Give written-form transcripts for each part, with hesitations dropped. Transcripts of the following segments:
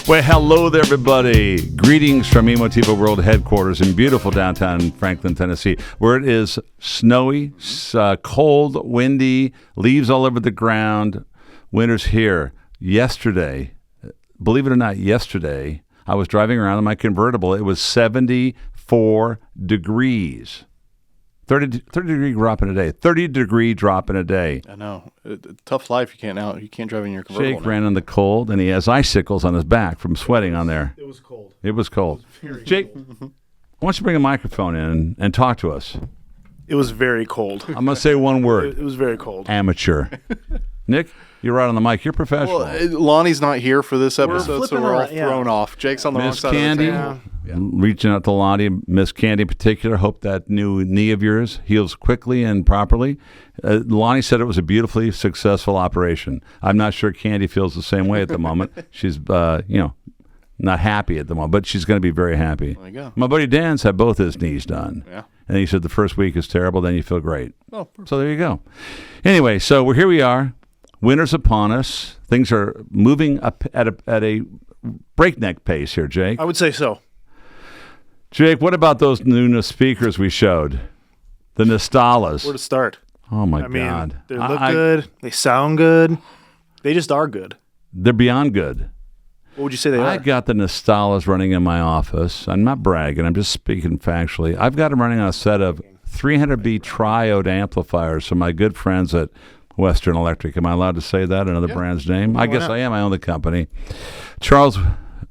Well, hello there, everybody. Greetings from Emotiva World Headquarters in beautiful downtown Franklin, Tennessee, where it is snowy, cold, windy, leaves all over the ground. Winter's here. Yesterday, believe it or not, I was driving around in my convertible. It was 74 degrees. 30 degree drop in a day. 30-degree drop in a day. I know. Tough life. You can't drive in your convertible. Jake ran in the cold, and he has icicles on his back from sweating on there. It was cold. It was cold. Jake, cold. why don't you bring a microphone in and talk to us? It was very cold. I'm going to say one word. It was very cold. Amateur. Nick, you're right on the mic. You're professional. Well, Lonnie's not here for this episode, so we're all flipping around, thrown off. Jake's on the wrong Miss side Candy, of the table. Yeah. reaching out to Lonnie, Miss Candy in particular. Hope that new knee of yours heals quickly and properly. Lonnie said it was a beautifully successful operation. I'm not sure Candy feels the same way at the moment. She's, not happy at the moment, but she's going to be very happy. There you go. My buddy Dan's had both his knees done. Yeah. And he said the first week is terrible, then you feel great. Oh, perfect. So there you go. Anyway, so here we are. Winter's upon us. Things are moving up at a breakneck pace here, Jake. I would say so. Jake, what about those new speakers we showed? The Nostalas. Where to start? Oh, my I mean, God. they look good. They sound good. They just are good. They're beyond good. What would you say they I are? got the Nostalas running in my office. I'm not bragging. I'm just speaking factually. I've got them running on a set of 300B triode amplifiers from my good friends at Western Electric. Am I allowed to say that, another brand's name? I guess I am. I own the company. Charles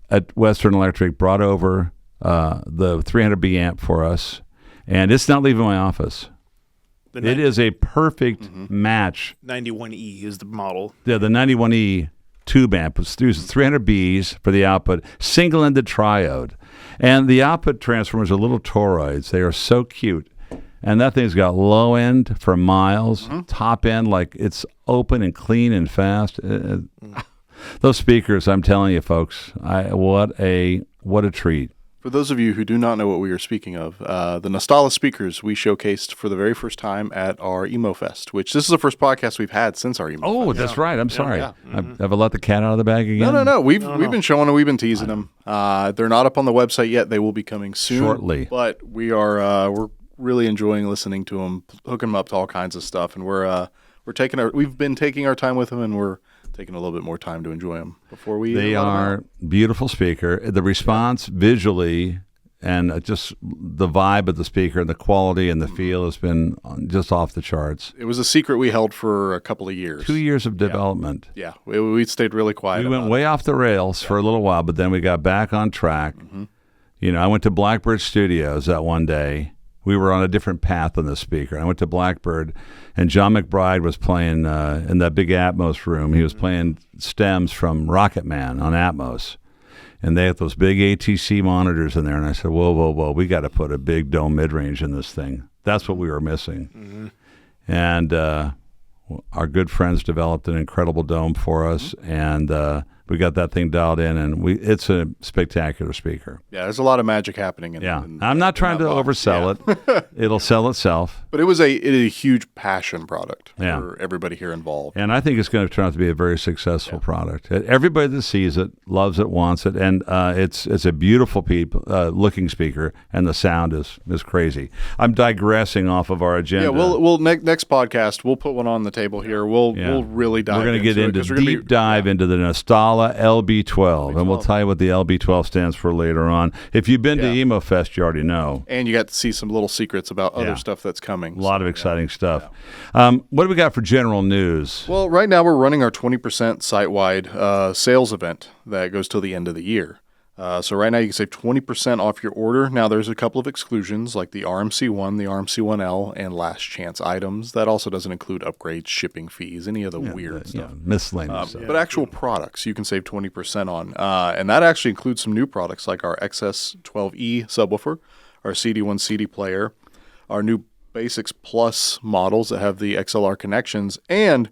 at Western Electric brought over the 300B amp for us, and it's not leaving my office. It is a perfect match. 91E is the model. Yeah, the 91E tube amp uses 300 Bs for the output, single-ended triode. And the output transformers are little toroids. They are so cute. And that thing's got low end for miles, top end like it's open and clean and fast. Those speakers, I'm telling you, folks, what a treat. For those of you who do not know what we are speaking of, the Nostala Loudspeakers we showcased for the very first time at our Emo Fest, which this is the first podcast we've had since our Emo Fest. Oh, that's right. I'm sorry. yeah. Have I let the cat out of the bag again? No. We've been showing them. We've been teasing them. They're not up on the website yet. They will be coming soon. Shortly. But we are we're really enjoying listening to them, hooking them up to all kinds of stuff, and we've been taking our time with them, and we're taking a little bit more time to enjoy them before we. They are beautiful speaker. The response visually and just the vibe of the speaker and the quality and the feel has been just off the charts. It was a secret we held for a couple of years. 2 years of development. Yeah, we stayed really quiet. We went way off the rails for a little while, but then we got back on track. I went to Blackbird Studios that one day. We were on a different path on the speaker. I went to Blackbird, and John McBride was playing in that big Atmos room. He was playing stems from Rocket Man on Atmos. And they had those big ATC monitors in there. And I said, whoa, we got to put a big dome mid-range in this thing. That's what we were missing. And our good friends developed an incredible dome for us, and we got that thing dialed in, and it's a spectacular speaker. Yeah, there's a lot of magic happening. I'm not trying to oversell it. It'll sell itself. But it is a huge passion product for everybody here involved. And I think it's going to turn out to be a very successful product. Everybody that sees it loves it, wants it, and it's a beautiful looking speaker, and the sound is crazy. I'm digressing off of our agenda. Yeah, we'll next podcast we'll put one on the table here. We'll really dive. We're going to get into deep dive into the Nostala LB12, and we'll tell you what the LB12 stands for later on. If you've been to Emo Fest, you already know. And you got to see some little secrets about other stuff that's coming. A lot of exciting stuff. What do we got for general news? Well, right now we're running our 20% site-wide sales event that goes till the end of the year. So right now you can save 20% off your order. Now there's a couple of exclusions like the RMC1, the RMC1L, and last chance items. That also doesn't include upgrades, shipping fees, any of the weird stuff. Miscellaneous stuff. But actual products you can save 20% on. And that actually includes some new products like our XS12E subwoofer, our CD1 CD player, our new Basics Plus models that have the XLR connections, and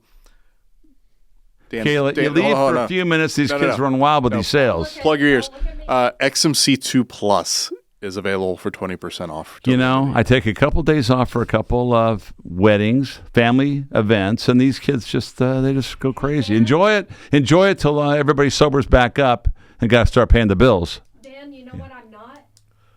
Kayla, you leave for a few minutes. These kids run wild with these sales. Plug your ears. XMC2 Plus is available for 20% off. I take a couple days off for a couple of weddings, family events, and these kids just they just go crazy. Enjoy it till everybody sobers back up, and got to start paying the bills. Dan, you know what I'm not?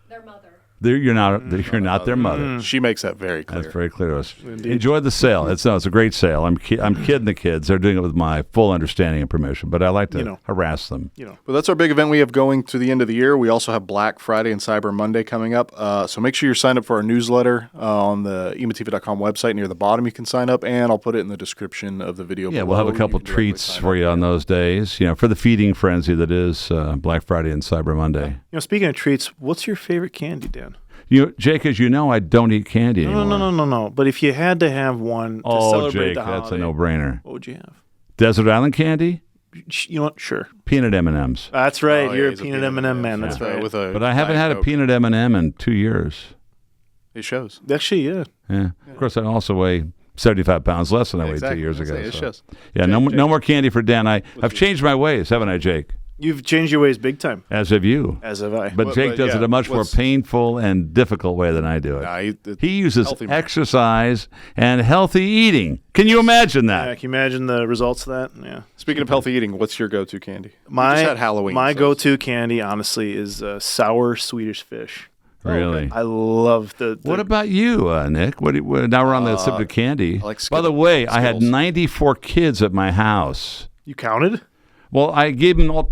Their mother. You're not their mother. She makes that very clear. That's very clear to us. Enjoy the sale. It's a great sale. I'm kidding the kids. They're doing it with my full understanding and permission, but I like to harass them. But that's our big event we have going to the end of the year. We also have Black Friday and Cyber Monday coming up. So make sure you're signed up for our newsletter on the emotiva.com website. Near the bottom, you can sign up, and I'll put it in the description of the video. Yeah, we'll have a couple treats for you on those days. For the feeding frenzy that is Black Friday and Cyber Monday. Speaking of treats, what's your favorite candy, Dan? Jake, as you know, I don't eat candy anymore. No. But if you had to have one to celebrate Jake, the holiday, that's a no-brainer. what would you have? Desert Island candy? You know what? Sure. Peanut M&Ms. That's right. You're a he's peanut M&M man. That's right. But I haven't had a peanut M&M in 2 years. It shows. Actually, yeah. Yeah. Of course, I also weigh 75 pounds less than I weighed 2 years ago. It shows. Yeah, no more candy for Dan. I've changed my ways, haven't I, Jake? You've changed your ways big time. As have you. As have I. But Jake does it a much more painful and difficult way than I do it. He uses exercise and healthy eating. Can you imagine that? Yeah, can you imagine the results of that? Yeah. Speaking of healthy eating, what's your go-to candy? We My just had Halloween. My go-to candy, honestly, is sour Swedish fish. Really? I love the What about you, Nick? Now we're on the subject of candy. I like By the way, Skittles. I had 94 kids at my house. You counted? Well, I gave them all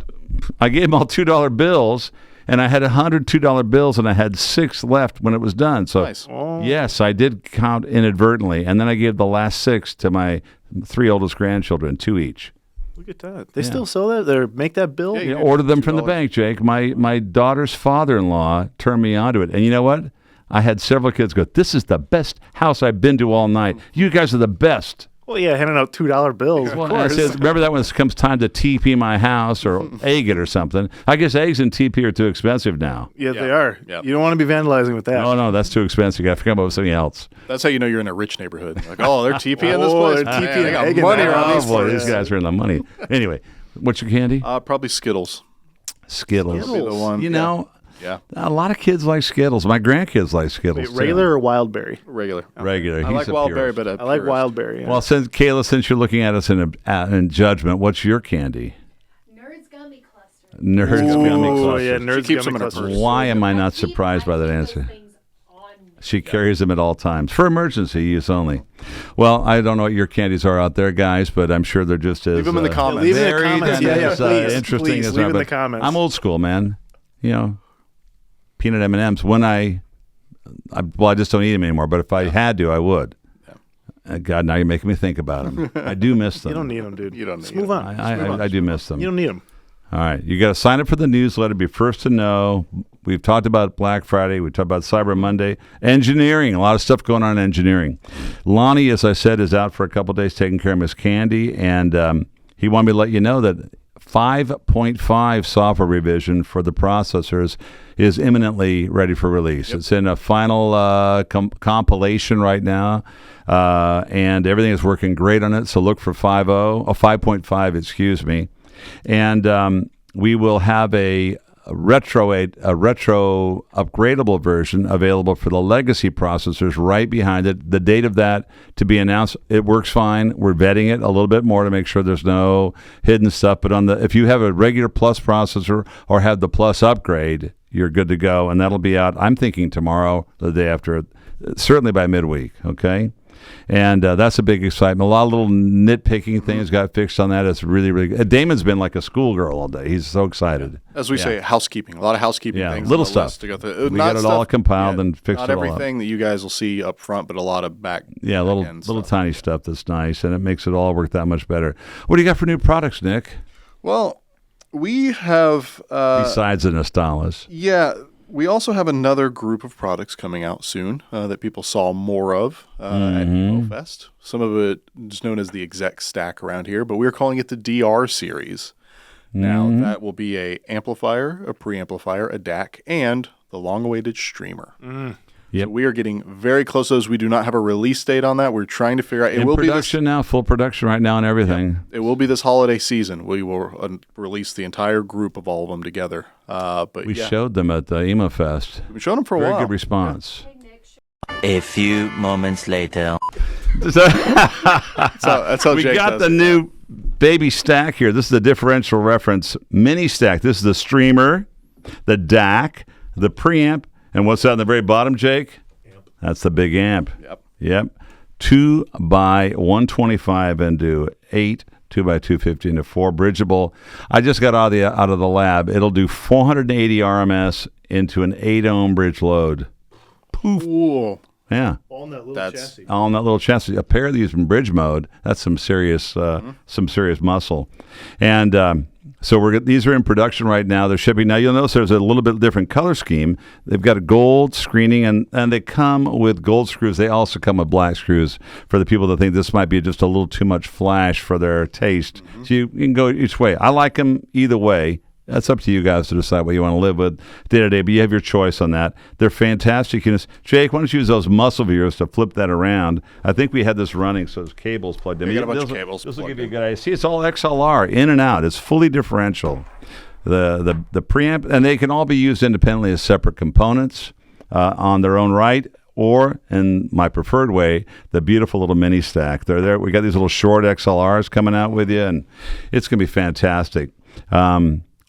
$2 bills, and I had $102 bills, and I had 6 left when it was done. So, Nice. yes, I did count inadvertently, and then I gave the last 6 to my 3 oldest grandchildren, 2 each. Look at that. They still sell that? They make that bill? Yeah, Ordered them from the bank, Jake. My daughter's father-in-law turned me onto it, and you know what? I had several kids go, "This is the best house I've been to all night. You guys are the best." Well, yeah, handing out $2 bills. Well, I said, remember that when it comes time to TP my house or egg it or something? I guess eggs and TP are too expensive now. Yeah, they are. Yep. You don't want to be vandalizing with that. No, that's too expensive. You got to come up with something else. That's how you know you're in a rich neighborhood. Like, oh, they're TP in this place. They're TP Man, they got egg in money that. around these Boy, places. these guys are in the money. Anyway, what's your candy? Probably Skittles. Skittles. Would be the one. You know, Yeah. a lot of kids like Skittles. My grandkids like Skittles. Wait, regular or wild berry? Regular. Regular. I He's like a wild berry, purist. but I like wild berry. Yeah. Well, since you're looking at us in judgment, what's your candy? Nerds Gummy Cluster. Nerds Ooh, Gummy yeah, Clusters. Nerds keeps Gummy them in her Clusters. purse. Why am I not keep- surprised by that keep answer? those things on me. She carries them at all times for emergency use only. Well, I don't know what your candies are out there, guys, but I'm sure they're just as Leave them in the comments. Leave it in the varied comments. and Yeah, as please, interesting please, as leave are, in the but comments. I'm old school, man. Peanut M&Ms. When I just don't eat them anymore. But if I had to, I would. God, now you're making me think about them. I do miss them. You don't need them, dude. You don't Just need move them. on. I do miss them. You don't need them. All right. You got to sign up for the newsletter, be first to know. We've talked about Black Friday. We talked about Cyber Monday. Engineering, a lot of stuff going on in engineering. Lonnie, as I said, is out for a couple days taking care of Miss Candy, and he wanted me to let you know that 5.5 software revision for the processors is imminently ready for release. Yep. It's in a final compilation right now, and everything is working great on it. So look for 5.5, excuse me. And we will have a retro upgradable version available for the legacy processors right behind it. The date of that to be announced. It works fine. We're vetting it a little bit more to make sure there's no hidden stuff. But if you have a regular Plus processor or have the Plus upgrade, you're good to go. And that'll be out, I'm thinking, tomorrow, the day after, certainly by midweek, okay? And that's a big excitement. A lot of little nitpicking things got fixed on that. It's really, really good. Damon's been like a schoolgirl all day. He's so excited. As we say, housekeeping. A lot of housekeeping things. Little on the stuff. list to go through. We Not got it all compiled and fixed not it all up. Not everything that you guys will see up front, but a lot of back. Yeah, little tiny stuff that's nice, and it makes it all work that much better. What do you got for new products, Nick? Well, we have besides the Nostalas. Yeah. We also have another group of products coming out soon that people saw more of at EmoFest. Some of it is known as the exec stack around here, but we're calling it the DR series. Now, that will be a amplifier, a preamplifier, a DAC, and the long-awaited streamer. Yep. So we are getting very close to those. We do not have a release date on that. We're trying to figure out. It will be production now, full production right now and everything. Yeah, it will be this holiday season. We will release the entire group of all of them together. But we showed them at the EmoFest. We've shown them for a while. Very good response. A few moments later. That's how we Jake got does the it. new baby stack here. This is the differential reference mini stack. This is the streamer, the DAC, the preamp, and what's that in the very bottom, Jake? Amp. That's the big amp. Yep. 2 by 125 into 8, 2 by 250 into 4, bridgeable. I just got out of the lab. It'll do 480 RMS into an 8 ohm bridge load. Cool. Yeah. All in that little That's- chassis. All in that little chassis. A pair of these in bridge mode. That's some serious muscle. And so these are in production right now. They're shipping. Now you'll notice there's a little bit different color scheme. They've got a gold screening, and they come with gold screws. They also come with black screws for the people that think this might be just a little too much flash for their taste. So you can go each way. I like them either way. That's up to you guys to decide what you want to live with day to day, but you have your choice on that. They're fantastic. Jake, why don't you use those muscle viewers to flip that around? I think we had this running, so there's cables plugged in. We got a bunch of cables This will give plugged you a in. good idea. See, it's all XLR, in and out. It's fully differential. The preamp, and they can all be used independently as separate components on their own right, or in my preferred way, the beautiful little mini stack. They're there. We got these little short XLRs coming out with you, and it's going to be fantastic.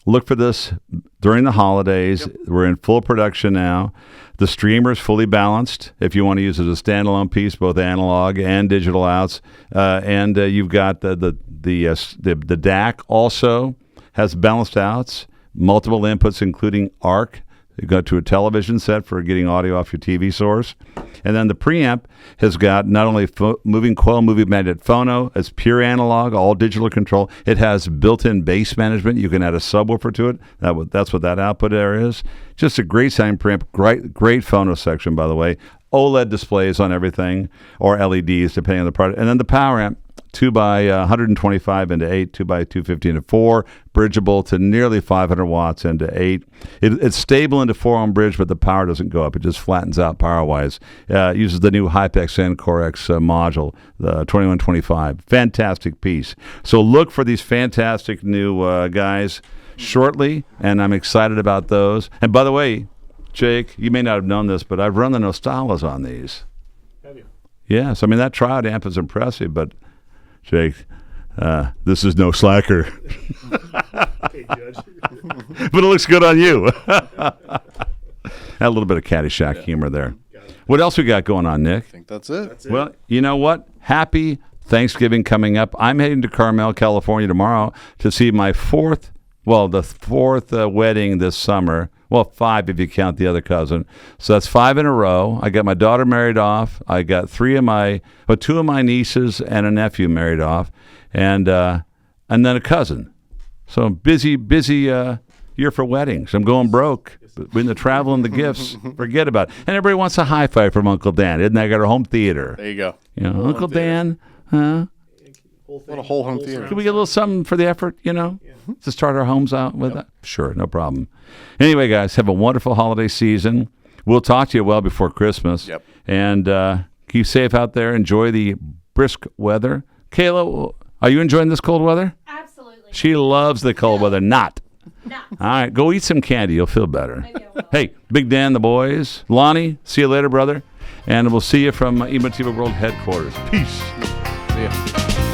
Look for this during the holidays. Yep. We're in full production now. The streamer is fully balanced if you want to use it as a standalone piece, both analog and digital outs. And you've got the DAC also has balanced outs, multiple inputs, including ARC. You go to a television set for getting audio off your TV source. And then the preamp has got not only moving coil, moving magnet phono, it's pure analog, all digital control. It has built-in bass management. You can add a subwoofer to it. That's what that output area is. Just a great sound preamp, great phono section, by the way. OLED displays on everything, or LEDs, depending on the product. And then the power amp, 2 by 125 into 8, 2 by 250 into 4, bridgeable to nearly 500 watts into 8. It's stable into 4 ohm bridge, but the power doesn't go up. It just flattens out power-wise. It uses the new Hypex N-Core-X module, the 2125. Fantastic piece. So look for these fantastic new guys shortly, and I'm excited about those. And by the way, Jake, you may not have known this, but I've run the Nostalas on these. Have you? Yes, I mean, that triode amp is impressive, but Jake, this is no slacker. Okay, Judge. But it looks good on you. A little bit of Caddyshack humor there. What else we got going on, Nick? I think that's it. Well, you know what? Happy Thanksgiving coming up. I'm heading to Carmel, California tomorrow to see my fourth wedding this summer. Well, 5 if you count the other cousin. So that's 5 in a row. I got my daughter married off. I got 2 of my nieces and a nephew married off, and then a cousin. So busy year for weddings. I'm going broke. Between the travel and the gifts, forget about it. And everybody wants a hi-fi from Uncle Dan. Isn't that got our home theater? There you go. You know, Uncle Dan, huh? What a whole home theater. Can we get a little something for the effort, to start our homes out with that? Sure, no problem. Anyway, guys, have a wonderful holiday season. We'll talk to you well before Christmas. Yep. And keep safe out there. Enjoy the brisk weather. Kayla, are you enjoying this cold weather? Absolutely. She loves the cold weather. Not. No. All right, go eat some candy. You'll feel better. Maybe I will. Hey, Big Dan, the boys. Lonnie, see you later, brother. And we'll see you from Emotiva World Headquarters. Peace. See ya.